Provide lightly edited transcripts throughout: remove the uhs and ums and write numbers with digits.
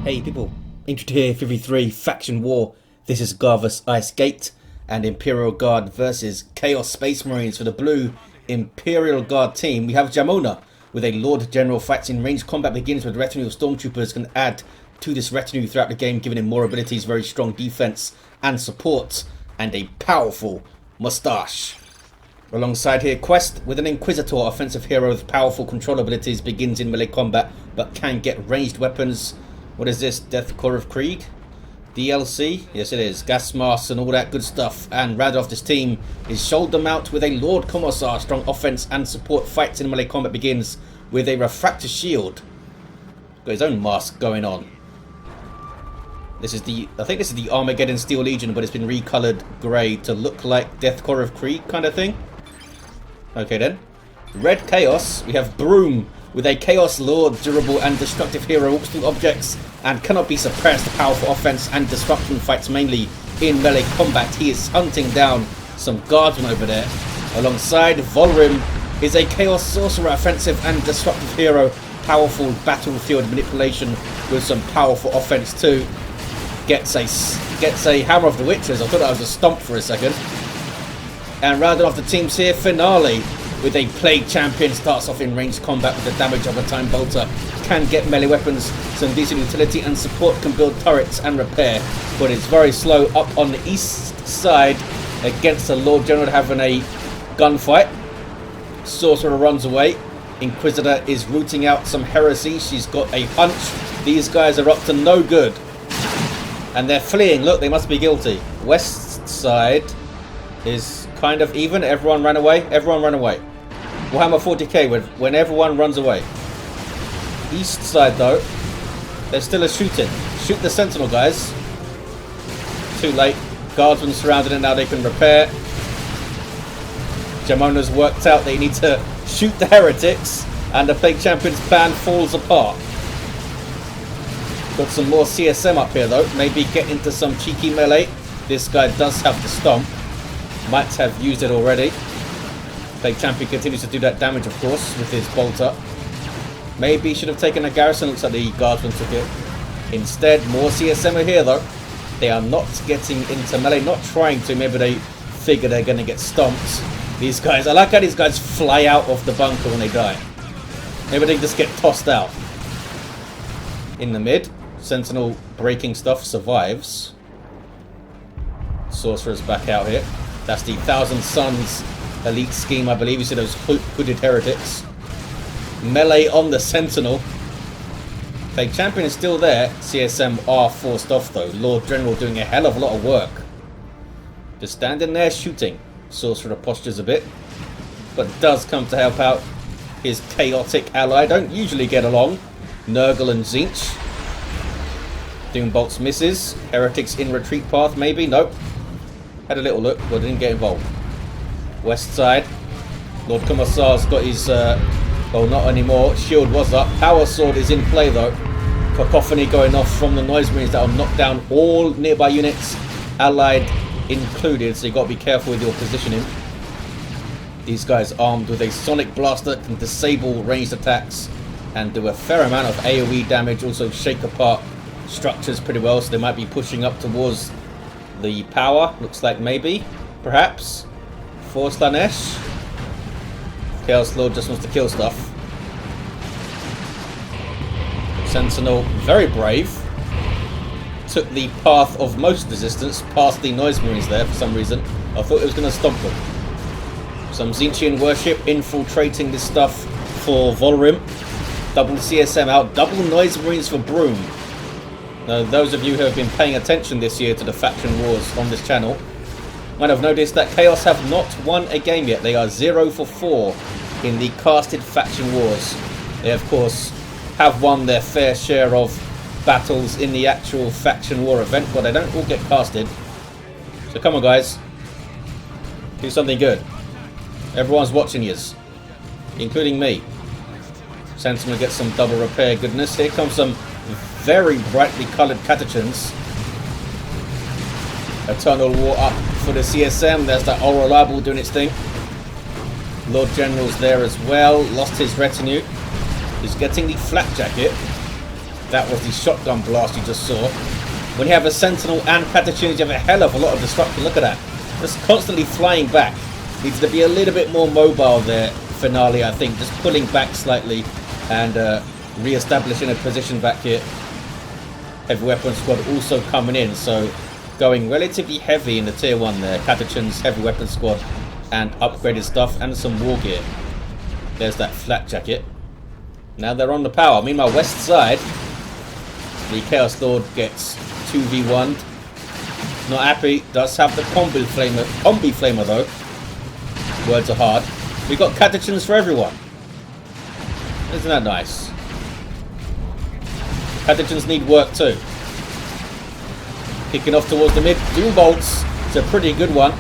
Hey people, Intro here, 53, Faction War. This is Garvus Ice Gate and Imperial Guard versus Chaos Space Marines for the blue Imperial Guard team. We have Jamona with a Lord General fighting. Ranged combat begins with retinue of stormtroopers can add to this retinue throughout the game, giving him more abilities, very strong defense and support, and a powerful mustache. Alongside here, Qwest with an Inquisitor, offensive hero with powerful control abilities, begins in melee combat but can get ranged weapons. What is this? Death Core of Krieg? DLC? Yes it is. Gas masks and all that good stuff. And rounded off this team is Shoulder Mount with a Lord Commissar. Strong offense and support. Fights in melee combat begins with a refractor shield. Got his own mask going on. This is the, I think this is the Armageddon Steel Legion, but it's been recolored grey to look like Death Core of Krieg kind of thing. Okay then. Red Chaos, we have Broom with a Chaos Lord, durable and destructive hero, walks through objects and cannot be suppressed. Powerful offense and disruption, fights mainly in melee combat. He is hunting down some guardsmen over there. Alongside, Volhrim is a Chaos Sorcerer, offensive and disruptive hero, powerful battlefield manipulation with some powerful offense too. Gets a Hammer of the Witches. I thought that was a stomp for a second. And rounding off the teams here, Finale with a Plague Champion, starts off in ranged combat with the damage of a Time Bolter, can get melee weapons, some decent utility and support, can build turrets and repair, but it's very slow up on the east side against the Lord General having a gunfight. Sorcerer runs away. Inquisitor is rooting out some heresy. She's got a hunch these guys are up to no good. And they're fleeing. Look, they must be guilty. West side is kind of even. Everyone ran away. Everyone ran away. Warhammer 40k when everyone runs away. East side though, there's still a shooting. Shoot the sentinel, guys. Too late. Guardsmen surrounded and now they can repair. Jamona's worked out they need to shoot the heretics and the Plague Champion's plan falls apart. Got some more CSM up here though. Maybe get into some cheeky melee. This guy does have the stomp. Might have used it already. Plague Champion continues to do that damage, of course, with his bolter. Maybe he should have taken a garrison. Looks like the guardsman took it. Instead, more CSM are here, though. They are not getting into melee, not trying to. Maybe they figure they're going to get stomped. These guys, I like how these guys fly out of the bunker when they die. Maybe they just get tossed out. In the mid, Sentinel breaking stuff survives. Sorcerer's back out here. That's the Thousand Suns elite scheme, I believe. You see those hooded heretics. Melee on the Sentinel. Plague Champion is still there. CSM are forced off though. Lord General doing a hell of a lot of work. Just standing there shooting. Sorcerer postures a bit, but does come to help out his chaotic ally. Don't usually get along. Nurgle and Zinch. Doombolts misses. Heretics in retreat path, maybe? Nope. Had a little look, but didn't get involved. West side. Lord Commissar's got his, well, not anymore. Shield was up. Power Sword is in play, though. Cacophony going off from the Noise Marines that will knock down all nearby units, allied included, so you've got to be careful with your positioning. These guys armed with a Sonic Blaster can disable ranged attacks and do a fair amount of AoE damage. Also shake apart structures pretty well, so they might be pushing up towards the power. Looks like maybe, perhaps. Force Lanesh. Chaos Lord just wants to kill stuff. Sentinel, very brave. Took the path of most resistance past the Noise Marines there for some reason. I thought it was going to stomp them. Some Zinchian worship infiltrating this stuff for Volhrim. Double CSM out, double Noise Marines for Broom. Now, those of you who have been paying attention this year to the faction wars on this channel might have noticed that Chaos have not won a game yet. They are 0 for 4 in the casted faction wars. They, of course, have won their fair share of battles in the actual faction war event, but they don't all get casted. So come on, guys. Do something good. Everyone's watching yous, including me. Sentinel gets some double repair goodness. Here comes some very brightly coloured catechins. Eternal War up for the CSM. There's that Oral Libel doing its thing. Lord General's there as well. Lost his retinue. He's getting the flak jacket. That was the shotgun blast you just saw. When you have a Sentinel and Catachins, you have a hell of a lot of disruption. Look at that. Just constantly flying back. Needs to be a little bit more mobile there, Finale, I think. Just pulling back slightly and re-establishing a position back here. Heavy weapon squad also coming in, so going relatively heavy in the tier 1 there. Catachins, heavy weapon squad, and upgraded stuff, and some war gear. There's that flak jacket. Now they're on the power. Meanwhile, west side, the Chaos Lord gets 2v1'd. Not happy. Does have the combi flamer though. Words are hard. We got Catachins for everyone. Isn't that nice? Catachins need work too. Kicking off towards the mid. Doom bolts. It's a pretty good one.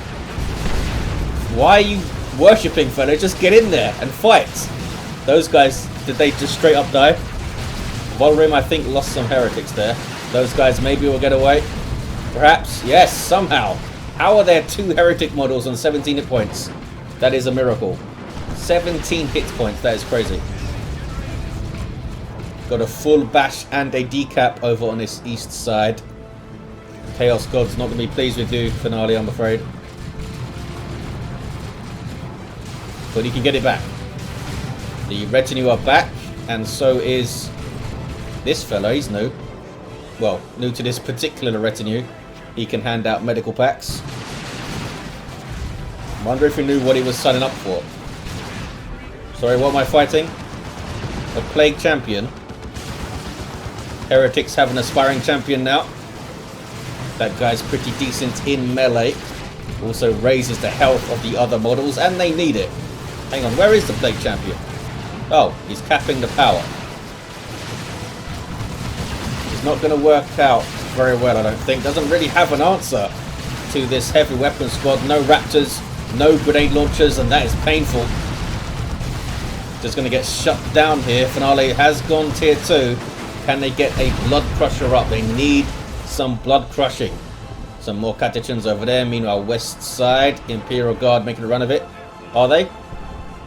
Why are you worshipping, fella? Just get in there and fight. Those guys, did they just straight up die? Volhrim, I think, lost some heretics there. Those guys maybe will get away. Perhaps. Yes, somehow. How are there 2 heretic models on 17 hit points? That is a miracle. 17 hit points. That is crazy. Got a full bash and a decap over on this east side. Chaos God's not going to be pleased with you, Finale, I'm afraid. But he can get it back. The retinue are back, and so is this fellow. He's new. Well, new to this particular retinue. He can hand out medical packs. Wonder if he knew what he was signing up for. Sorry, what am I fighting? A plague champion. Heretics have an aspiring champion now. That guy's pretty decent in melee. Also raises the health of the other models, and they need it. Hang on, where is the plague champion? Oh, he's capping the power. It's not going to work out very well, I don't think. Doesn't really have an answer to this heavy weapon squad. No raptors, no grenade launchers, and that is painful. Just going to get shut down here. Finale has gone tier 2. Can they get a blood crusher up? They need some blood crushing. Some more Catachins over there. Meanwhile, west side, Imperial Guard making a run of it. Are they?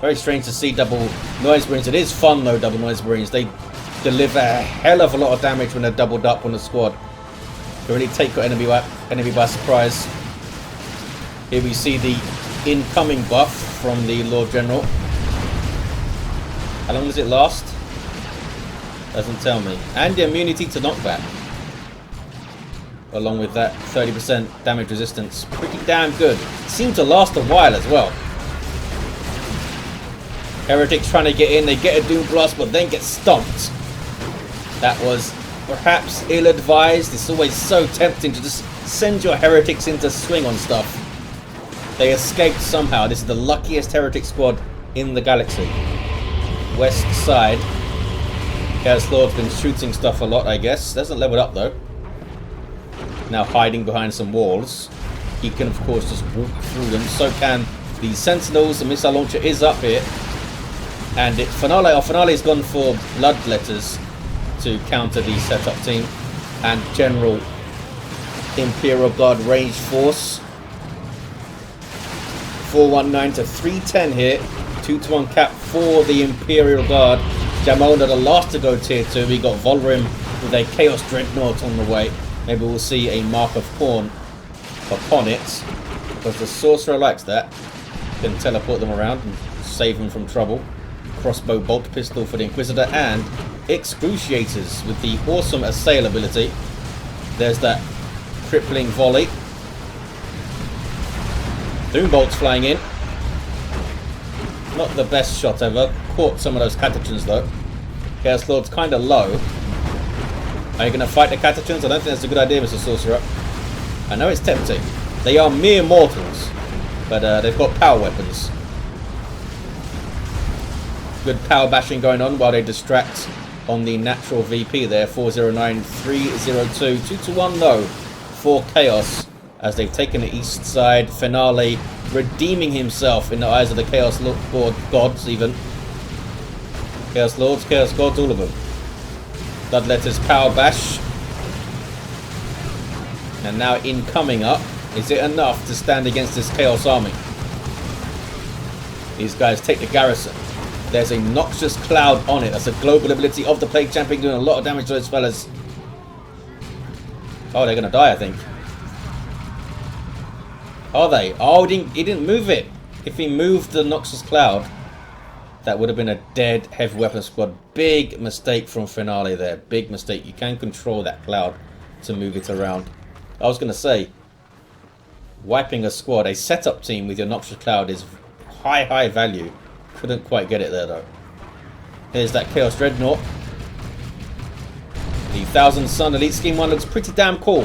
Very strange to see double noise marines. It is fun though, double noise marines. They deliver a hell of a lot of damage when they're doubled up on the squad. They really take your enemy by surprise. Here we see the incoming buff from the Lord General. How long does it last? Doesn't tell me. And the immunity to knockback. Along with that 30% damage resistance. Pretty damn good. Seemed to last a while as well. Heretics trying to get in. They get a Doom Blast but then get stomped. That was perhaps ill-advised. It's always so tempting to just send your Heretics in to swing on stuff. They escaped somehow. This is the luckiest Heretic squad in the galaxy. West side. Chaos Lord's been shooting stuff a lot, I guess. Doesn't level up though. Now hiding behind some walls. He can of course just walk through them. So can the Sentinels. The missile launcher is up here. And Finale's gone for Bloodletters to counter the setup team. And General Imperial Guard range force. 419 to 310 here. 2-to-1 cap for the Imperial Guard. Jamona, the last to go tier 2. We got Volhrim with a Chaos Dreadnought on the way. Maybe we'll see a mark of pawn upon it. Because the Sorcerer likes that. Can teleport them around and save them from trouble. Crossbow bolt pistol for the Inquisitor. And Excruciators with the awesome Assail ability. There's that crippling volley. Doom bolts flying in. Not the best shot ever. Caught some of those Catachins though. Chaos Lord's kind of low. Are you going to fight the Catachins? I don't think that's a good idea, Mr. Sorcerer. I know it's tempting. They are mere mortals. But they've got power weapons. Good power bashing going on while they distract on the natural VP there. 409, 302. 2-to-1 though for Chaos. As they've taken the east side. Finale redeeming himself in the eyes of the Chaos Lord gods even. Chaos Lords, Chaos Gods, all of them. Bloodletter's power bash. And now incoming up. Is it enough to stand against this Chaos army? These guys take the garrison. There's a noxious cloud on it. That's a global ability of the Plague Champion, doing a lot of damage to those fellas. Oh, they're going to die, I think. Are they? Oh, he didn't move it. If he moved the noxious cloud, that would have been a dead heavy weapon squad. Big mistake from Finale there. Big mistake. You can control that cloud to move it around. I was going to say, wiping a squad, a setup team with your noxious cloud is high value. Couldn't quite get it there though. Here's that Chaos Dreadnought. The Thousand Sun Elite Scheme one looks pretty damn cool.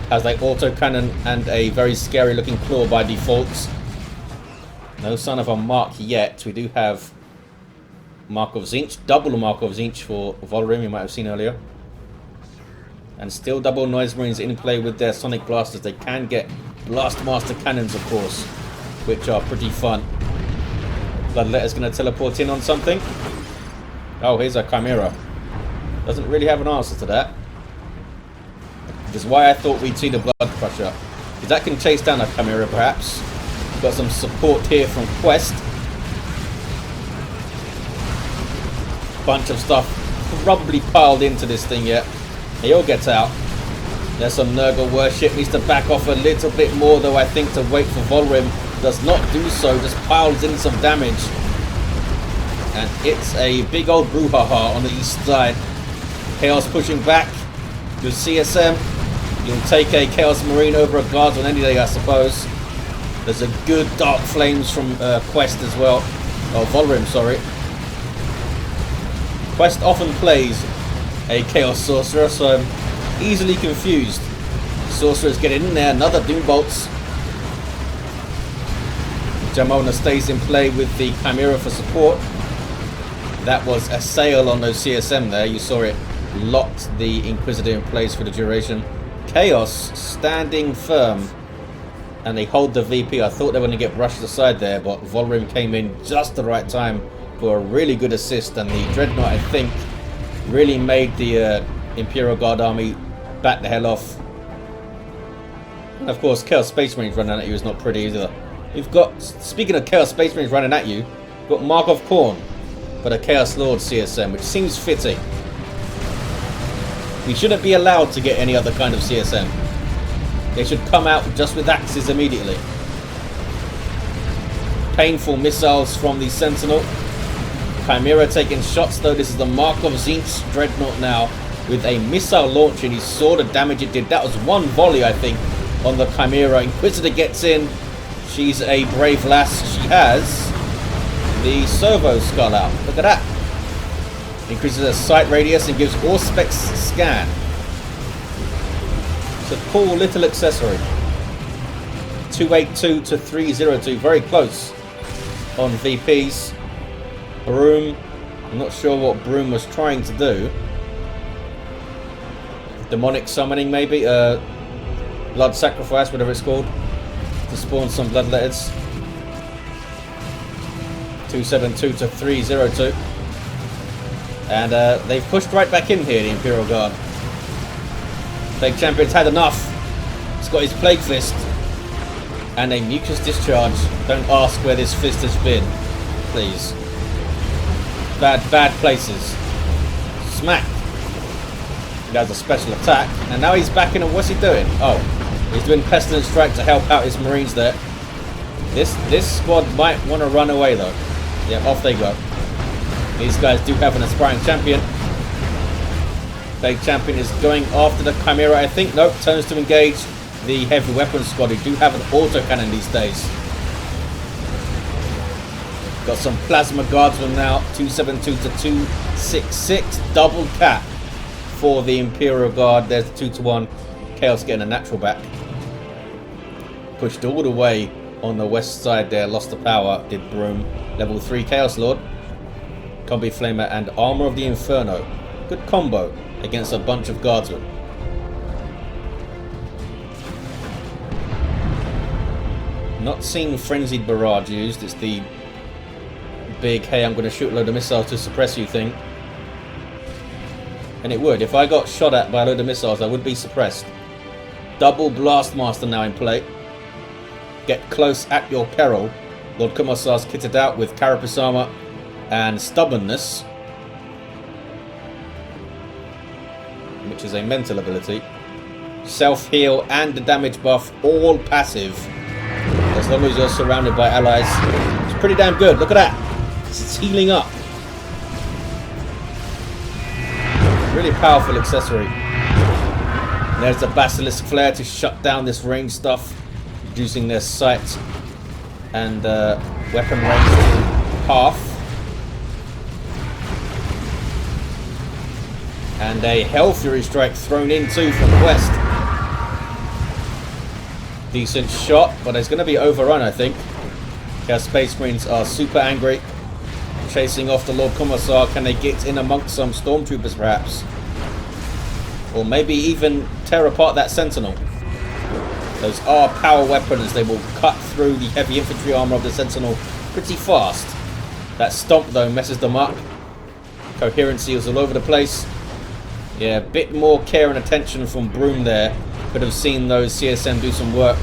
Has like autocannon and a very scary looking claw by default. No sign of a mark yet. We do have Mark of Zinch, double Mark of Zinch for Volhrim, you might have seen earlier. And still double Noise Marines in play with their Sonic Blasters. They can get Blastmaster Cannons, of course, which are pretty fun. Bloodletter's going to teleport in on something. Oh, here's a Chimera. Doesn't really have an answer to that. Which is why I thought we'd see the Blood Crusher. Because that can chase down a Chimera, perhaps. Got some support here from Qwest. Bunch of stuff probably piled into this thing yet. He all gets out. There's some Nurgle worship. Needs to back off a little bit more, though, I think, to wait for Volhrim. Does not do so, just piles in some damage. And it's a big old brouhaha on the east side. Chaos pushing back. Good CSM. You'll take a Chaos Marine over a Guardsman any day, I suppose. There's a good Dark Flames from Qwest as well. Oh, Volhrim, sorry. Qwest often plays a Chaos Sorcerer, so I'm easily confused. Sorcerer's getting in there. Another Doom Bolts. Jamona stays in play with the Chimera for support. That was a sail on those CSM there. You saw it locked the Inquisitor in place for the duration. Chaos standing firm. And they hold the VP. I thought they were going to get brushed aside there, but Volhrim came in just the right time for a really good assist. And the Dreadnought, I think, really made the Imperial Guard army back the hell off. And of course, Chaos Space Marines running at you is not pretty either. You've got, speaking of Chaos Space Marines running at you, you've got Mark of Khorne for the Chaos Lord CSM, which seems fitting. We shouldn't be allowed to get any other kind of CSM. They should come out just with axes immediately. Painful missiles from the Sentinel. Chimera taking shots though. This is the Mark of Zinch Dreadnought now with a missile launch, and you saw the damage it did. That was one volley, I think, on the Chimera. Inquisitor gets in. She's a brave lass. She has the servo skull out. Look at that. Increases her sight radius and gives Auspex scan. It's a cool little accessory. 282 to 302. Very close on VPs. Broom. I'm not sure what Broom was trying to do. Demonic summoning maybe. Blood sacrifice, whatever it's called. To spawn some bloodletters. 272 to 302. And they've pushed right back in here, the Imperial Guard. Plague Champion's had enough. He's got his Plague Fist. And a Mucus Discharge. Don't ask where this fist has been. Please. Bad places. Smack. He has a special attack. And now he's back in, and what's he doing? Oh. He's doing Pestilence Strike to help out his Marines there. This squad might want to run away though. Yeah, off they go. These guys do have an aspiring champion. Plague Champion is going after the Chimera, I think. Nope, turns to engage the heavy weapons squad, who do have an autocannon these days. Got some Plasma Guardsmen now. 272 to 266. Double cap for the Imperial Guard. There's the 2-1. Chaos getting a natural back. Pushed all the way on the west side there. Lost the power. Did Broom. Level 3 Chaos Lord. Combi Flamer and Armor of the Inferno. Good combo against a bunch of Guardsmen. Not seen Frenzied Barrage used. It's the big, hey, I'm going to shoot a load of missiles to suppress you thing. And it would. If I got shot at by a load of missiles, I would be suppressed. Double Blastmaster now in play. Get close at your peril. Lord Commissar's kitted out with Carapace armor and stubbornness, which is a mental ability. Self-heal and the damage buff, all passive. As long as you're surrounded by allies. It's pretty damn good. Look at that. It's healing up. Really powerful accessory. There's the Basilisk Flare to shut down this range stuff, reducing their sight and weapon range to half. And a Hell Fury Strike thrown in too from Qwest. Decent shot, but it's going to be overrun, I think. Chaos Space Marines are super angry. Chasing off the Lord Commissar. Can they get in amongst some Stormtroopers, perhaps? Or maybe even tear apart that Sentinel. Those are power weapons. They will cut through the heavy infantry armor of the Sentinel pretty fast. That Stomp, though, messes them up. Coherency is all over the place. Yeah, a bit more care and attention from Broom there. Could have seen those CSM do some work.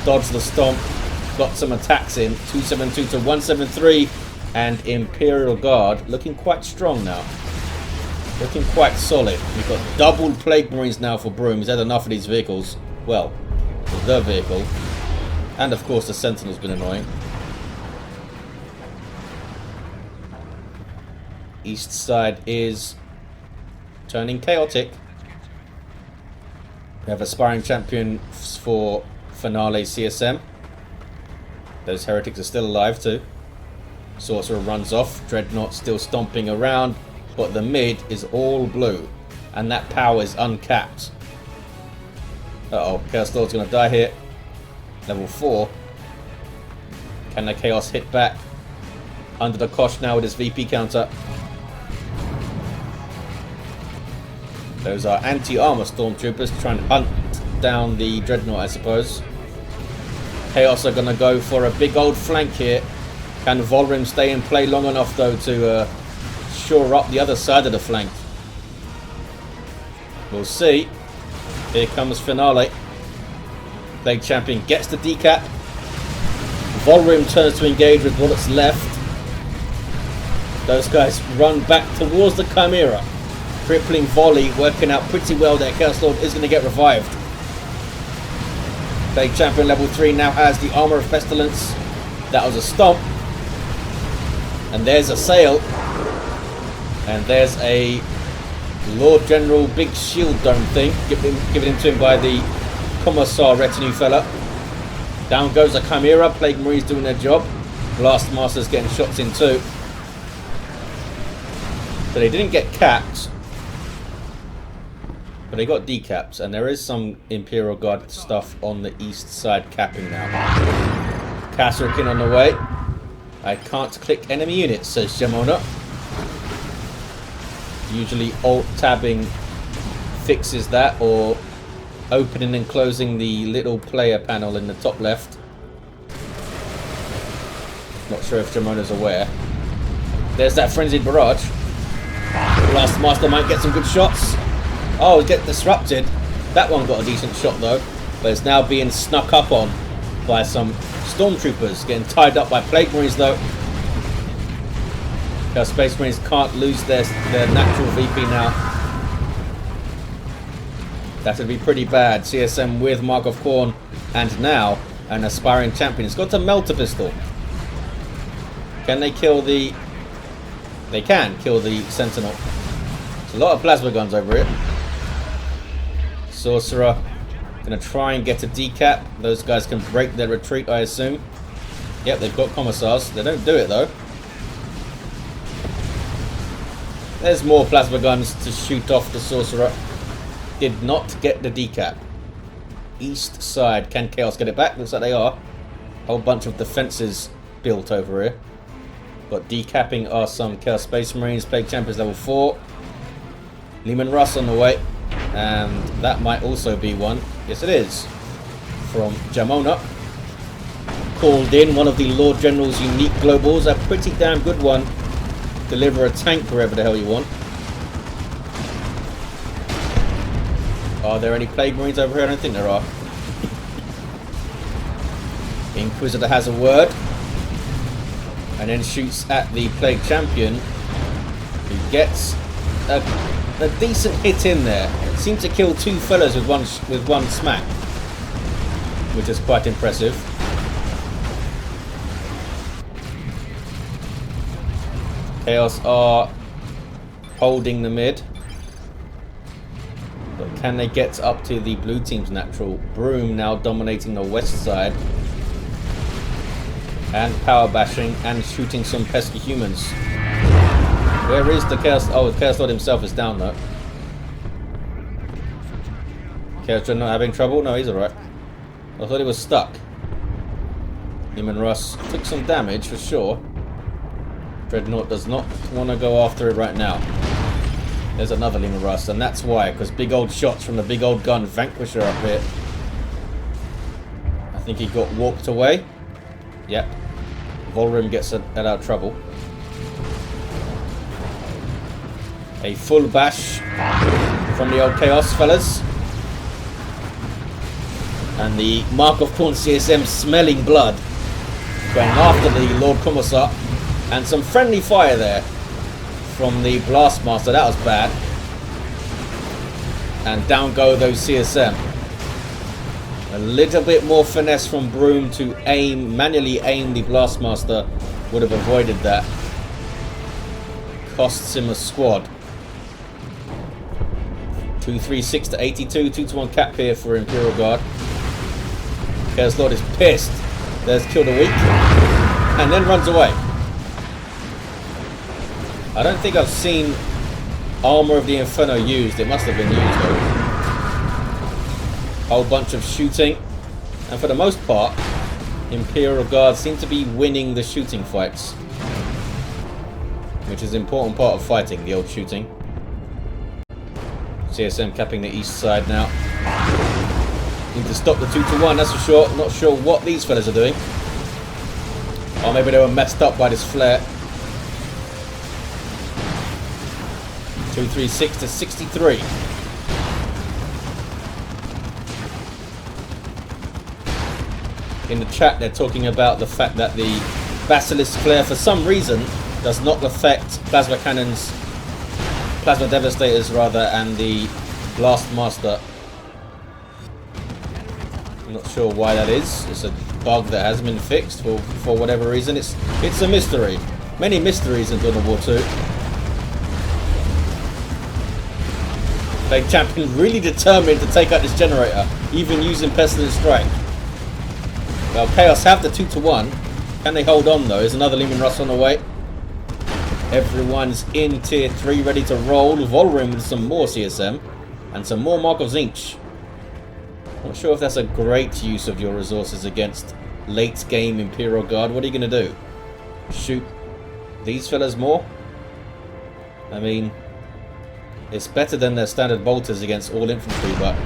Dodge the Stomp. Got some attacks in. 272 to 173. And Imperial Guard looking quite strong now. Looking quite solid. We've got double Plague Marines now for Broom. He's had enough of these vehicles. Well, the vehicle. And of course the Sentinel's been annoying. East side is turning chaotic. We have aspiring champions for Finale CSM. Those heretics are still alive too. Sorcerer runs off. Dreadnought still stomping around. But the mid is all blue. And that power is uncapped. Uh-oh. Chaos Lord's going to die here. Level 4. Can the Chaos hit back? Under the cosh now with his VP counter. Those are anti-armor Stormtroopers trying to hunt down the Dreadnought, I suppose. Chaos are going to go for a big old flank here. Can Volhrim stay in play long enough, though, to shore up the other side of the flank? We'll see. Here comes Finale. Plague Champion gets the decap. Volhrim turns to engage with what's left. Those guys run back towards the Chimera. Crippling volley working out pretty well there. Chaos Lord is going to get revived. Plague Champion level 3 now has the Armor of Pestilence. That was a stomp. And there's a sail. And there's a Lord General big shield dome thing. Given him to him by the Commissar retinue fella. Down goes the Chimera. Plague Marines doing their job. Blast Masters getting shots in too. So they didn't get capped. But they got decaps, and there is some Imperial Guard stuff on the east side capping now. Castlekin on the way. I can't click enemy units, says Jamona. Usually alt-tabbing fixes that, or opening and closing the little player panel in the top left. Not sure if Jamona's aware. There's that Frenzied Barrage. Blast Master might get some good shots. Oh, get disrupted. That one got a decent shot though, but it's now being snuck up on by some Stormtroopers. Getting tied up by Plague Marines though. Our Space Marines can't lose their natural VP now. That would be pretty bad. CSM with Mark of Khorne, and now an aspiring champion. It's got to melt a pistol. Can they kill the... They can kill the Sentinel. There's a lot of plasma guns over it. Sorcerer gonna try and get a decap. Those guys can break their retreat, I assume. Yep, they've got Commissars. They don't do it though. There's more plasma guns to shoot off the Sorcerer. Did not get the decap. East side. Can Chaos get it back? Looks like they are. Whole bunch of defenses built over here. But decapping are some Chaos Space Marines. Plague Champions level 4. Lehman Russ on the way. And that might also be one. Yes, it is. From Jamona. Called in one of the Lord General's unique globals. A pretty damn good one. Deliver a tank wherever the hell you want. Are there any Plague Marines over here? I don't think there are. Inquisitor has a word. and then shoots at the Plague Champion, who gets a decent hit in there. Seemed to kill two fellas with one smack, which is quite impressive. Chaos are holding the mid, but can they get up to the blue team's natural? Broom now dominating the west side and power bashing and shooting some pesky humans. Where is the Chaos? Oh, the Chaos Lord himself is down though. Chaos Dreadnought having trouble? No, he's alright. I thought he was stuck. Leman Russ took some damage for sure. Dreadnought does not want to go after it right now. There's another Leman Russ, and that's why, because big old shots from the big old gun Vanquisher up here. I think he got warped away. Yep. Volhrim gets out of trouble. A full bash from the old Chaos fellas. And the Mark of Corn CSM smelling blood. Going after the Lord Commissar. And some friendly fire there from the Blastmaster. That was bad. And down go those CSM. A little bit more finesse from Broom to manually aim the Blastmaster would have avoided that. Costs him a squad. 236 to 82, 2-1 cap here for Imperial Guard. Chaos Lord is pissed. There's Kill the Weak. And then runs away. I don't think I've seen Armor of the Inferno used. It must have been used though. Whole bunch of shooting. And for the most part, Imperial Guard seem to be winning the shooting fights. Which is an important part of fighting, the old shooting. CSM capping the east side now. Need to stop the 2-1, that's for sure. Not sure what these fellas are doing. Or maybe they were messed up by this flare. 236 to 63. In the chat they're talking about the fact that the Basilisk flare for some reason does not affect plasma cannons, plasma devastators rather, and the Blastmaster. I'm not sure why that is. It's a bug that has been fixed for whatever reason. It's a mystery. Many mysteries in Dawn of War 2. Plague Champion really determined to take out this generator, even using Pestilent Strike. Well, Chaos have the 2-1. Can they hold on though? There's another Leman Russ on the way. Everyone's in tier 3 ready to roll. Volhrim with some more CSM and some more Mark of Zinch. Not sure if that's a great use of your resources against late game Imperial Guard. What are you going to do? Shoot these fellas more? I mean, it's better than their standard bolters against all infantry, but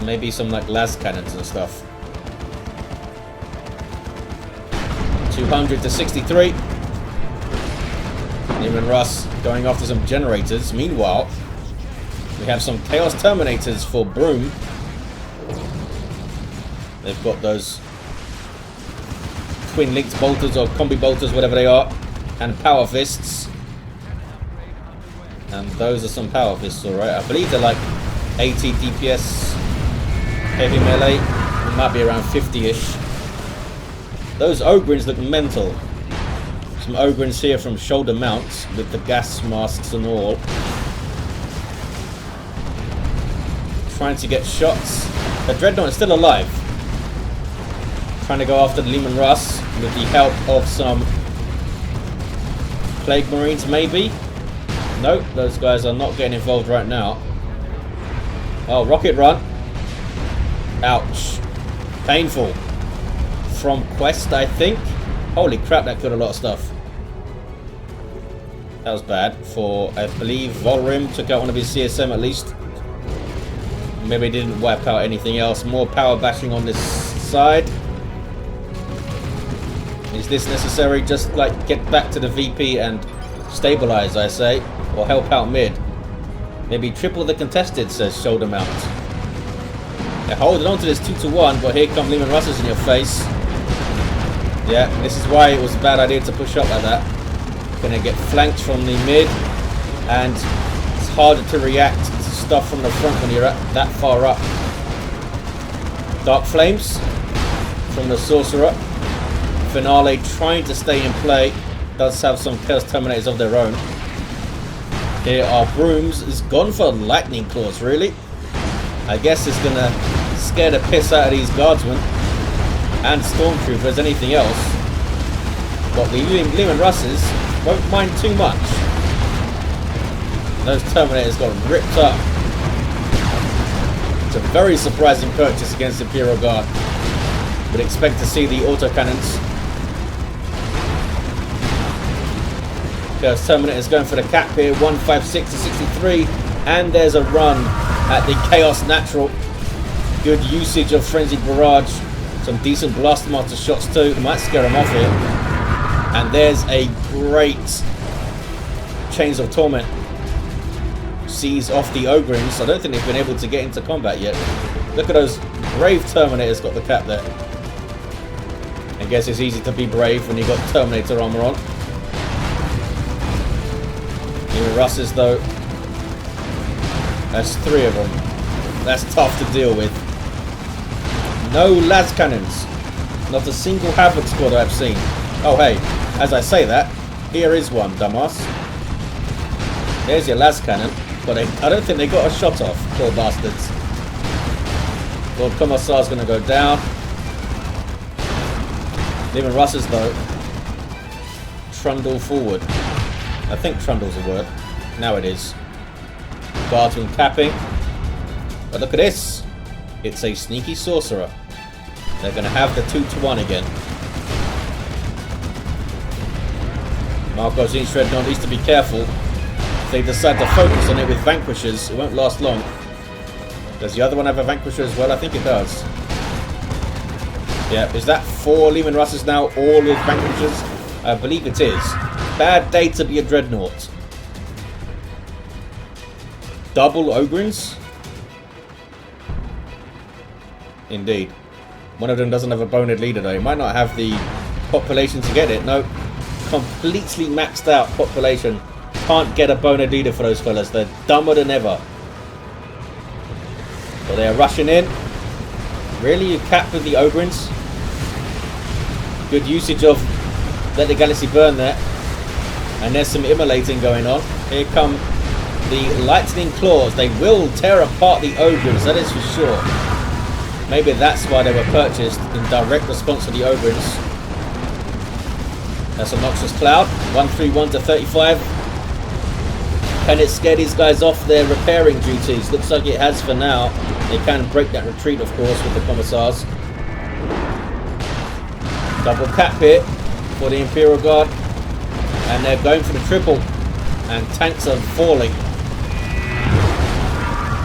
maybe some like las cannons and stuff. 200 to 63. Leman Russ going after some generators. Meanwhile, we have some Chaos Terminators for Broom. They've got those twin linked bolters or combi bolters, whatever they are, and power fists. And those are some power fists, alright. I believe they're like 80 DPS heavy melee. It might be around 50-ish. Those Ogryns look mental. Some Ogryns here from shoulder mounts with the gas masks and all. Trying to get shots. The Dreadnought is still alive. Trying to go after the Leman Russ with the help of some Plague Marines maybe. Nope, those guys are not getting involved right now. Oh, rocket run. Ouch. Painful. From Qwest, I think. Holy crap, that killed a lot of stuff. That was bad. For, I believe, Volhrim took out one of his CSM at least. Maybe didn't wipe out anything else. More power bashing on this side. Is this necessary? Just like get back to the VP and stabilize, I say. Or help out mid. Maybe triple the contested, says Shoulder Mount. They're holding on to this 2-1, but here come Leman Russes in your face. Yeah, this is why it was a bad idea to push up like that. Gonna get flanked from the mid, and it's harder to react to stuff from the front when you're that far up. Dark Flames from the Sorcerer. Finale trying to stay in play. Does have some Chaos Terminators of their own. Here are Brooms. It's gone for Lightning Claws, really. I guess it's gonna scare the piss out of these Guardsmen and Stormtroopers, anything else. But the Leman Russes won't mind too much. Those Terminators got ripped up. It's a very surprising purchase against Imperial Guard. Would expect to see the autocannons. Chaos Terminators going for the cap here, 156 to 63, and there's a run at the Chaos Natural. Good usage of Frenzied Barrage, some decent Blaster Master shots too, might scare them off here. And there's a great Chains of Torment. Sees off the Ogryns. I don't think they've been able to get into combat yet. Look at those brave Terminators got the cap there. I guess it's easy to be brave when you've got Terminator armor on. Even Russes though. That's 3 of them. That's tough to deal with. No las cannons. Not a single Havoc squad I've seen. Oh hey, as I say that, here is one, dumbass. There's your las cannon, but I don't think they got a shot off, poor bastards. Lord Commissar's gonna go down. Even Russes though. Trundle forward. I think Trundle's a word. Now it is. Guardsman capping. But look at this. It's a sneaky Sorcerer. They're going to have the 2-to-1 again. Marco's Inch Dreadnought needs to be careful. If they decide to focus on it with Vanquishers, it won't last long. Does the other one have a Vanquisher as well? I think it does. Yeah, is that 4 Leman Russes now, all with Vanquishers? I believe it is. Bad day to be a Dreadnought. Double Ogryns? Indeed. One of them doesn't have a boned leader though. He might not have the population to get it. No. Completely maxed out population. Can't get a boned leader for those fellas. They're dumber than ever. So they are rushing in. Really? You cap with the Ogryns? Good usage of Let the Galaxy Burn there. And there's some immolating going on. Here come the Lightning Claws. They will tear apart the Ogryns, that is for sure. Maybe that's why they were purchased, in direct response to the Ogryns. That's a Noxious Cloud. 131 to 35. Can it scare these guys off their repairing duties? Looks like it has for now. They can break that retreat, of course, with the Commissars. Double cap here for the Imperial Guard. And they're going for the triple. And tanks are falling.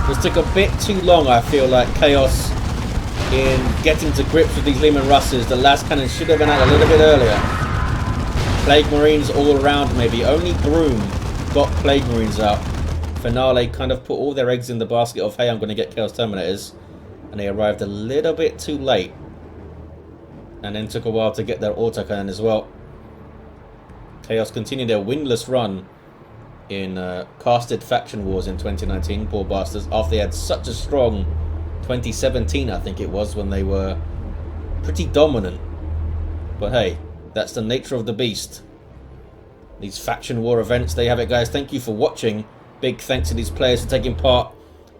This took a bit too long, I feel like, Chaos, in getting to grips with these Leman Russes. The last cannon should have been out a little bit earlier. Plague Marines all around maybe. Only Broom got Plague Marines out. Finale kind of put all their eggs in the basket of, hey, I'm going to get Chaos Terminators. And they arrived a little bit too late. And then took a while to get their autocannon as well. Chaos continued their winless run in casted faction wars in 2019, poor bastards, after they had such a strong 2017, I think it was, when they were pretty dominant. But hey, that's the nature of the beast. These faction war events, there you have it, guys. Thank you for watching. Big thanks to these players for taking part,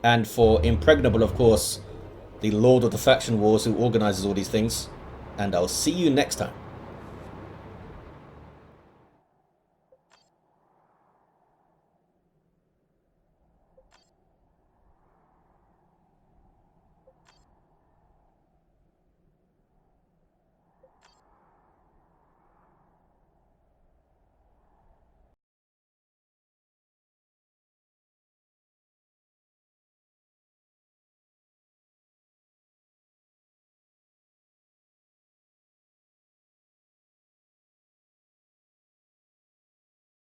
and for Impregnable, of course, the Lord of the Faction Wars who organizes all these things. And I'll see you next time.